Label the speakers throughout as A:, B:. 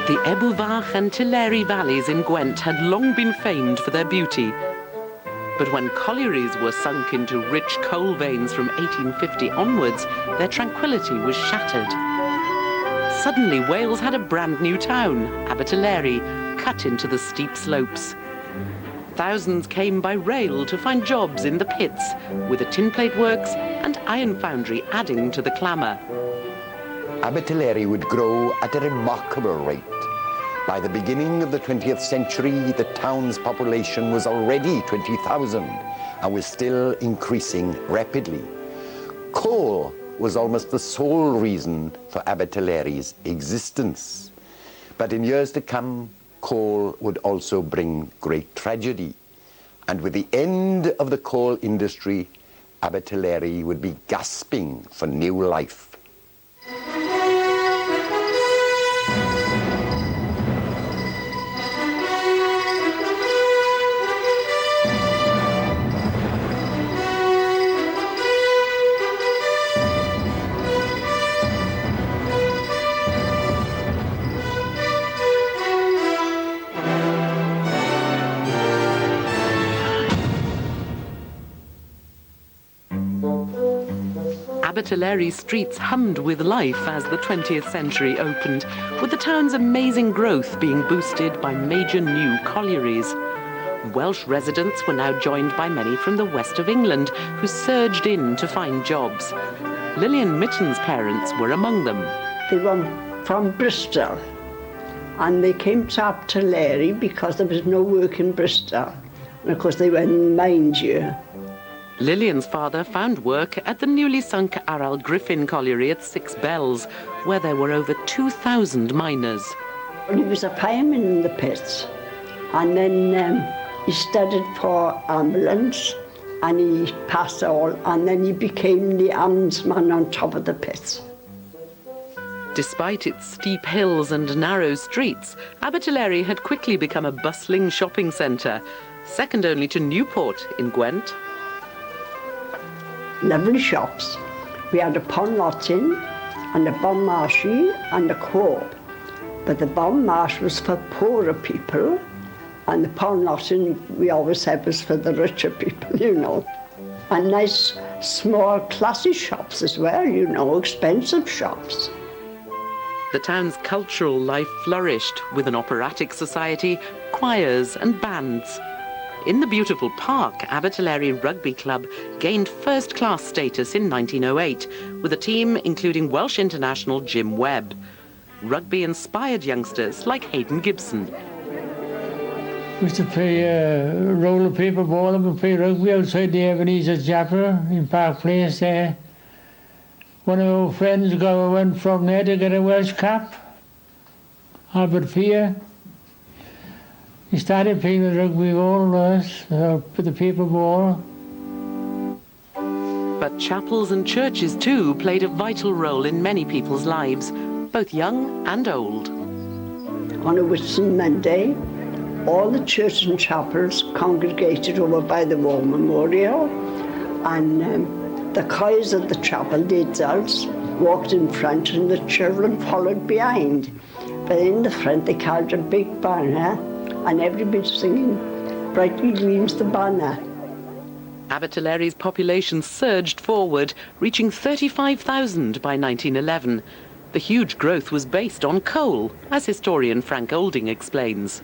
A: The Ebuwach and Tillery valleys in Gwent had long been famed for their beauty. But when collieries were sunk into rich coal veins from 1850 onwards, their tranquility was shattered. Suddenly, Wales had a brand new town, Abertillery, cut into the steep slopes. Thousands came by rail to find jobs in the pits, with a tinplate works and iron foundry adding to the clamour.
B: Abertillery would grow at a remarkable rate. By the beginning of the 20th century, the town's population was already 20,000 and was still increasing rapidly. Coal was almost the sole reason for Abertillery's existence. But in years to come, coal would also bring great tragedy. And with the end of the coal industry, Abertillery would be gasping for new life.
A: Abertillery streets hummed with life as the 20th century opened, with the town's amazing growth being boosted by major new collieries. Welsh residents were now joined by many from the west of England who surged in to find jobs. Lillian Mitten's parents were among them.
C: They were from Bristol, and they came to Abertillery because there was no work in Bristol. And of course they were in mines here.
A: Lillian's father found work at the newly sunk Aral Griffin colliery at Six Bells, where there were over 2,000 miners.
C: He was a fireman in the pits, and then he studied for ambulance, and he passed all, and then he became the ambulance on top of the pits.
A: Despite its steep hills and narrow streets, Abertillery had quickly become a bustling shopping centre, second only to Newport in Gwent.
C: Lovely shops. We had a Pond Lottin and a Bon Marché and a Co-op. But the Bon Marché was for poorer people, and the Pond Lottin we always said was for the richer people, you know. And nice, small, classy shops as well, you know, expensive shops.
A: The town's cultural life flourished with an operatic society, choirs and bands. In the beautiful park, Abertillery Rugby Club gained first-class status in 1908, with a team including Welsh international Jim Webb. Rugby inspired youngsters like Hayden Gibson.
D: We used to play roller paper ball and we play rugby outside the Ebenezer Chapel in Park Place there. One of our friends went from there to get a Welsh cap, Albert Fear. He started playing the rugby ball with the paper ball.
A: But chapels and churches too played a vital role in many people's lives, both young and old.
C: On a Whitsun Monday, all the churches and chapels congregated over by the War Memorial, and the choirs of the chapel, the adults, walked in front and the children followed behind. But in the front they carried a big banner, and everybody singing, "Brightly gleams the banner."
A: Abertillery's population surged forward, reaching 35,000 by 1911. The huge growth was based on coal, as historian Frank Olding explains.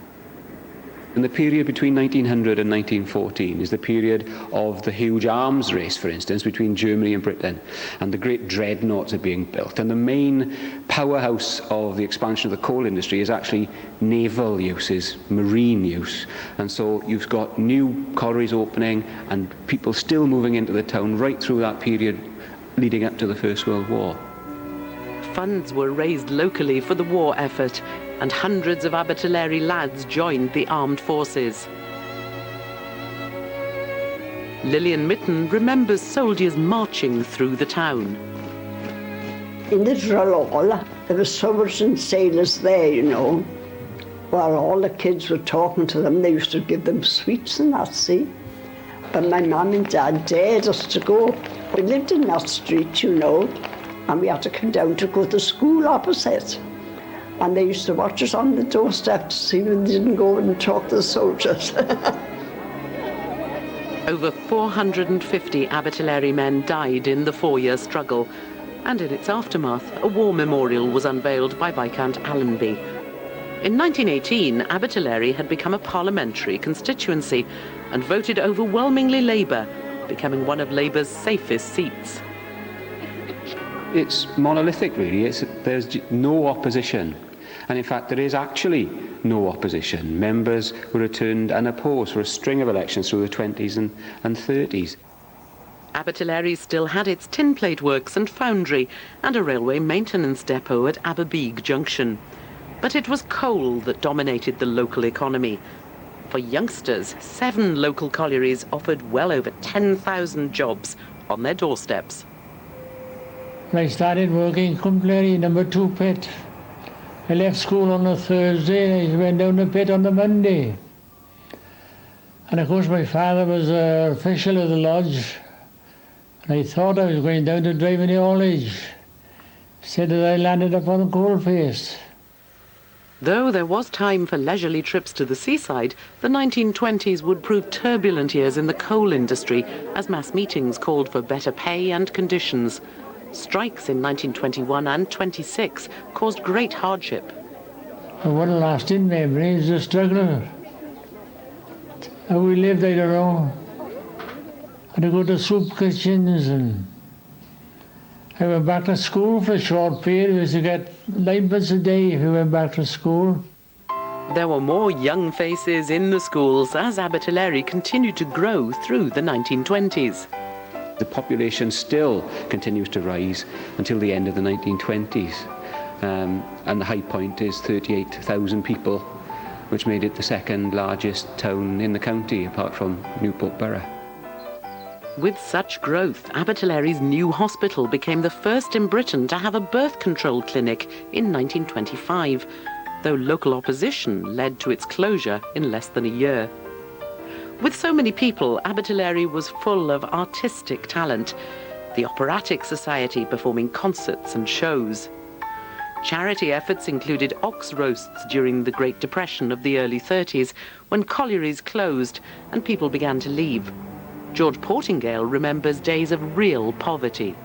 E: And the period between 1900 and 1914 is the period of the huge arms race, for instance, between Germany and Britain, and the great dreadnoughts are being built. And the main powerhouse of the expansion of the coal industry is actually naval uses, marine use. And so you've got new collieries opening and people still moving into the town right through that period leading up to the First World War.
A: Funds were raised locally for the war effort, and hundreds of Abertillery lads joined the armed forces. Lillian Mitten remembers soldiers marching through the town.
C: In the drill hall, there were soldiers and sailors there, you know. While all the kids were talking to them, they used to give them sweets and that, see. But my mum and dad dared us to go. We lived in that street, you know, and we had to come down to go to school opposite. And they used to watch us on the doorstep to see if we didn't go and talk to the soldiers.
A: Over 450 Abertillery men died in the 4-year struggle, and in its aftermath, a war memorial was unveiled by Viscount Allenby. In 1918, Abertillery had become a parliamentary constituency and voted overwhelmingly Labour, becoming one of Labour's safest seats.
E: It's monolithic, really. There's no opposition. And in fact, there is actually no opposition. Members were returned unopposed for a string of elections through the 20s and 30s.
A: Abertillery still had its tin plate works and foundry and a railway maintenance depot at Aberbeeg Junction. But it was coal that dominated the local economy. For youngsters, 7 local collieries offered well over 10,000 jobs on their doorsteps.
D: I started working completely number 2 pit. I left school on a Thursday and I went down the pit on the Monday. And of course my father was an official of the lodge. And I thought I was going down to drive in the haulage. Said that I landed up on the coal face.
A: Though there was time for leisurely trips to the seaside, the 1920s would prove turbulent years in the coal industry as mass meetings called for better pay and conditions. Strikes in 1921 and 26 caused great hardship.
D: One lasting memory is the struggle. How we lived, I don't know. Had to go to soup kitchens, and I went back to school for a short period. We used to get 9pence a day if we went back to school.
A: There were more young faces in the schools as Abertillery continued to grow through the 1920s.
E: The population still continues to rise until the end of the 1920s. And the high point is 38,000 people, which made it the 2nd largest town in the county, apart from Newport Borough.
A: With such growth, Abertillery's new hospital became the first in Britain to have a birth control clinic in 1925, though local opposition led to its closure in less than a year. With so many people, Abertillery was full of artistic talent, the Operatic Society performing concerts and shows. Charity efforts included ox roasts during the Great Depression of the early 30s, when collieries closed and people began to leave. George Portingale remembers days of real poverty.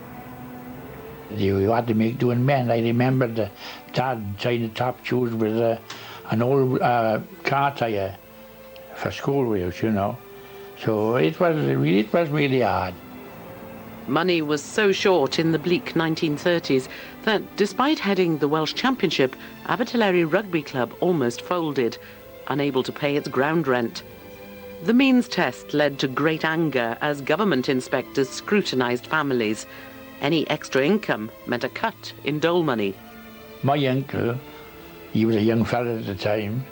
F: You had to make do in men. I remember the dad tying the top shoes with an old car tyre for school wheels, you know. So it was really hard.
A: Money was so short in the bleak 1930s that despite heading the Welsh Championship, Abertillery Rugby Club almost folded, unable to pay its ground rent. The means test led to great anger as government inspectors scrutinised families. Any extra income meant a cut in dole money.
F: My uncle, he was a young fella at the time,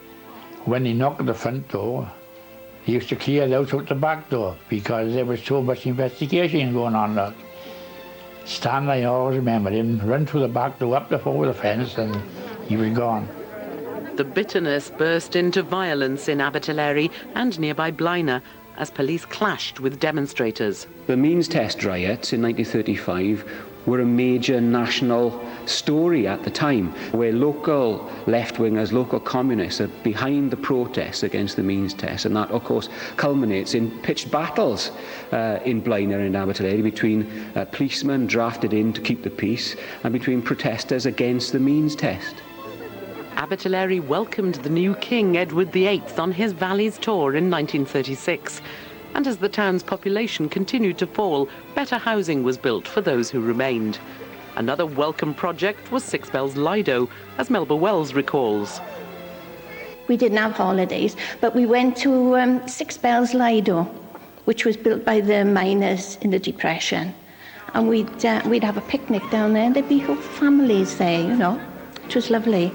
F: when he knocked at the front door, he used to clear the house out the back door because there was so much investigation going on. Like. Stan, I always remember him, run through the back door, up over the fence, and he was gone.
A: The bitterness burst into violence in Abertillery and nearby Blaenau as police clashed with demonstrators.
E: The means test riots in 1935 were a major national story at the time, where local left-wingers, local communists are behind the protests against the means test, and that of course culminates in pitched battles in Blaenau and Abertillery between policemen drafted in to keep the peace and between protesters against the means test.
A: Abertillery welcomed the new King Edward VIII on his Valleys tour in 1936. And as the town's population continued to fall, better housing was built for those who remained. Another welcome project was Six Bells Lido, as Melba Wells recalls.
G: We didn't have holidays, but we went to Six Bells Lido, which was built by the miners in the Depression. And we'd have a picnic down there, and there'd be whole families there, you know. It was lovely.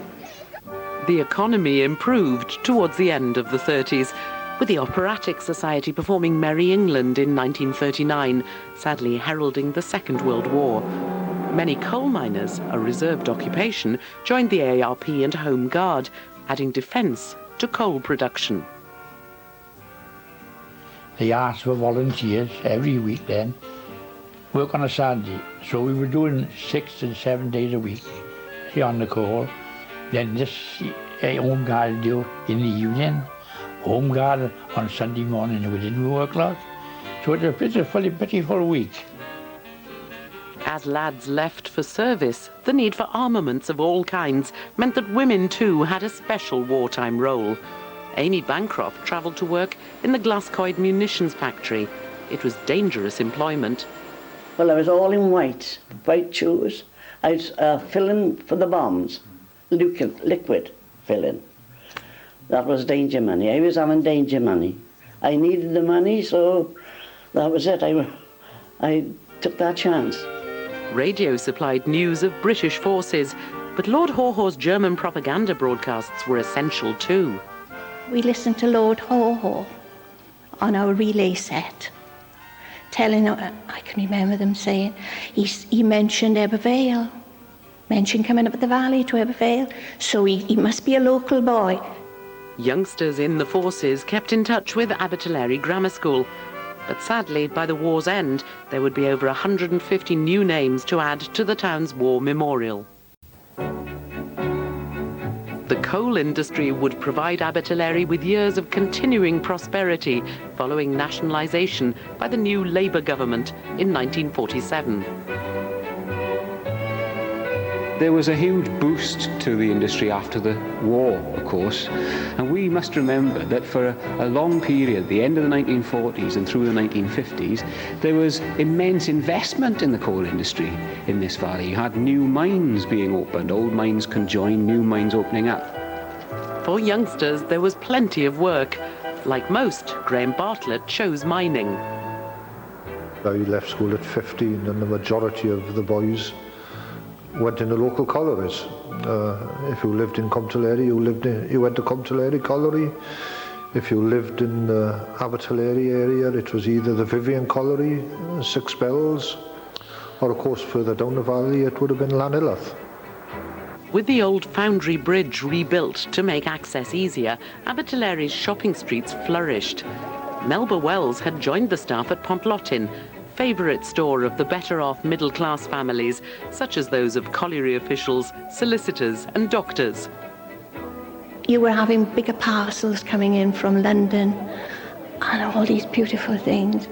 A: The economy improved towards the end of the 30s, with the Operatic Society performing Merry England in 1939, sadly heralding the Second World War. Many coal miners, a reserved occupation, joined the AARP and Home Guard, adding defence to coal production.
F: They asked for volunteers every week then, work on a Saturday. So we were doing 6 and 7 days a week here on the coal. Then this home guard do in the evening, home guard on Sunday morning within work lot. So it's a pretty full week.
A: As lads left for service, the need for armaments of all kinds meant that women too had a special wartime role. Amy Bancroft travelled to work in the Glascoid munitions factory. It was dangerous employment.
C: Well, I was all in white shoes. I was filling for the bombs, liquid filling. That was danger money. I was having danger money. I needed the money, so that was it. I took that chance.
A: Radio supplied news of British forces, but Lord Haw-Haw's German propaganda broadcasts were essential too.
G: We listened to Lord Haw-Haw on our relay set, telling, I can remember them saying, he mentioned Abertillery, mentioned coming up the valley to Abertillery, so he must be a local boy.
A: Youngsters in the forces kept in touch with Abertillery Grammar School, but sadly, by the war's end, there would be over 150 new names to add to the town's war memorial. The coal industry would provide Abertillery with years of continuing prosperity following nationalisation by the new Labour government in 1947.
E: There was a huge boost to the industry after the war, of course, and we must remember that for a long period, the end of the 1940s and through the 1950s, there was immense investment in the coal industry in this valley. You had new mines being opened, old mines conjoined, new mines opening up.
A: For youngsters, there was plenty of work. Like most, Graham Bartlett chose mining.
H: I left school at 15 and the majority of the boys went in the local collieries. If you lived in Abertillery, you went to Abertillery Colliery. If you lived in the Abertillery area, it was either the Vivian Colliery, Six Bells, or of course further down the valley it would have been Llanilloth.
A: With the old Foundry Bridge rebuilt to make access easier, Abertillery's shopping streets flourished. Melba Wells had joined the staff at Pontlotin, favourite store of the better-off middle-class families, such as those of colliery officials, solicitors and doctors.
G: You were having bigger parcels coming in from London and all these beautiful things,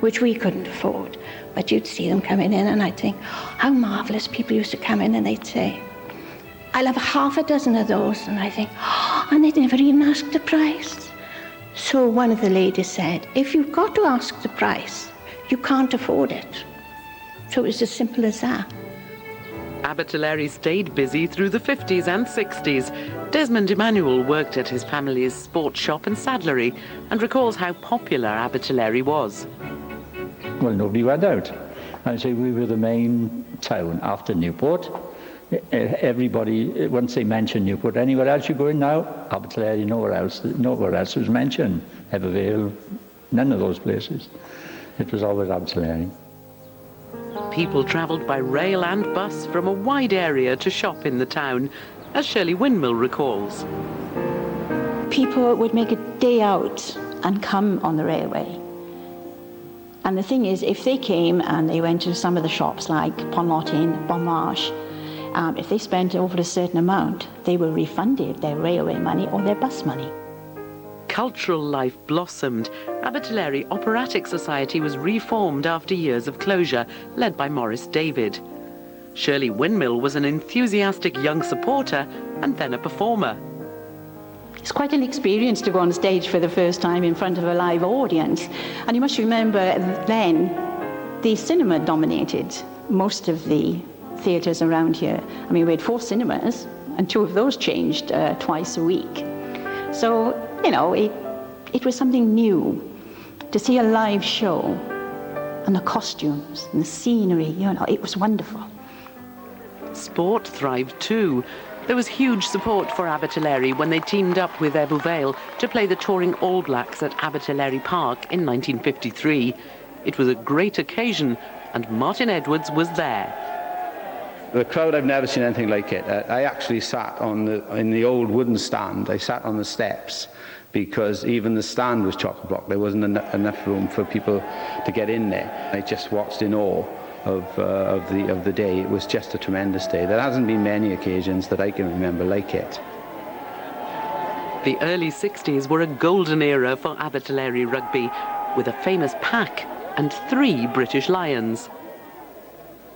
G: which we couldn't afford. But you'd see them coming in and I'd think, how marvellous. People used to come in and they'd say, I'll have half a dozen of those. And I think, oh, and they'd never even ask the price. So one of the ladies said, if you've got to ask the price, you can't afford it. So it was as simple as that.
A: Abertillery stayed busy through the 50s and 60s. Desmond Emanuel worked at his family's sports shop and saddlery and recalls how popular Abertillery was.
I: Well, nobody went out. I say we were the main town after Newport. Everybody, once they mention Newport, anywhere else you go in now, Abertillery, nowhere else was mentioned. Evervale, none of those places. It was always Abertillery.
A: People travelled by rail and bus from a wide area to shop in the town, as Shirley Windmill recalls.
J: People would make a day out and come on the railway. And the thing is, if they came and they went to some of the shops like Pontlotin, Bonmarsh, if they spent over a certain amount, they were refunded their railway money or their bus money.
A: Cultural life blossomed. Abertillery Operatic Society was reformed after years of closure, led by Maurice David. Shirley Windmill was an enthusiastic young supporter and then a performer.
J: It's quite an experience to go on stage for the first time in front of a live audience. And you must remember then, the cinema dominated most of the theatres around here. I mean, we had 4 cinemas, and 2 of those changed twice a week. So, you know, it was something new to see a live show and the costumes and the scenery, you know, it was wonderful.
A: Sport thrived too. There was huge support for Abertillery when they teamed up with Ebbw Vale to play the touring All Blacks at Abertillery Park in 1953. It was a great occasion and Martin Edwards was there.
K: The crowd, I've never seen anything like it. I actually sat in the old wooden stand. I sat on the steps because even the stand was chock-a-block. There wasn't enough room for people to get in there. I just watched in awe of the day. It was just a tremendous day. There hasn't been many occasions that I can remember like it.
A: The early 60s were a golden era for Abertillery rugby, with a famous pack and 3 British Lions.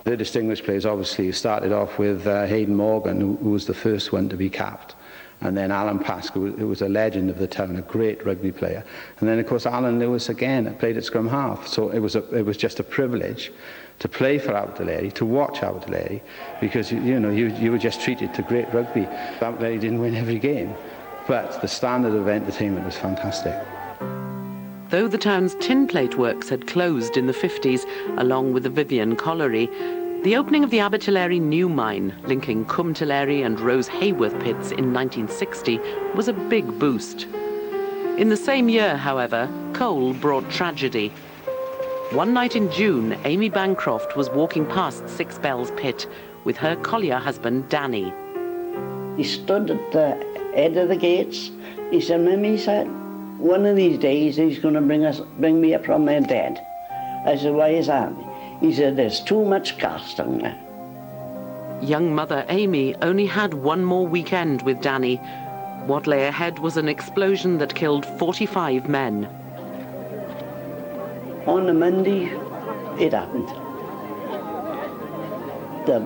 K: The distinguished players obviously started off with Hayden Morgan, who was the first one to be capped. And then Alan Pascoe, who was a legend of the town, a great rugby player. And then, of course, Alan Lewis again played at scrum half. So it was just a privilege to play for Abertillery, to watch Abertillery, because you were just treated to great rugby. Abertillery didn't win every game, but the standard of entertainment was fantastic.
A: Though the town's tin plate works had closed in the 50s, along with the Vivian Colliery, the opening of the Abertillery new mine, linking Cwmtillery and Rose Hayworth pits in 1960, was a big boost. In the same year, however, coal brought tragedy. One night in June, Amy Bancroft was walking past Six Bells pit with her collier husband, Danny.
C: He stood at the head of the gates. He said, "Mim," he said, "one of these days he's going to bring me up from my bed." I said, "Why is that?" He said, "There's too much gas down there."
A: Young mother Amy only had one more weekend with Danny. What lay ahead was an explosion that killed 45 men.
C: On a Monday, it happened. The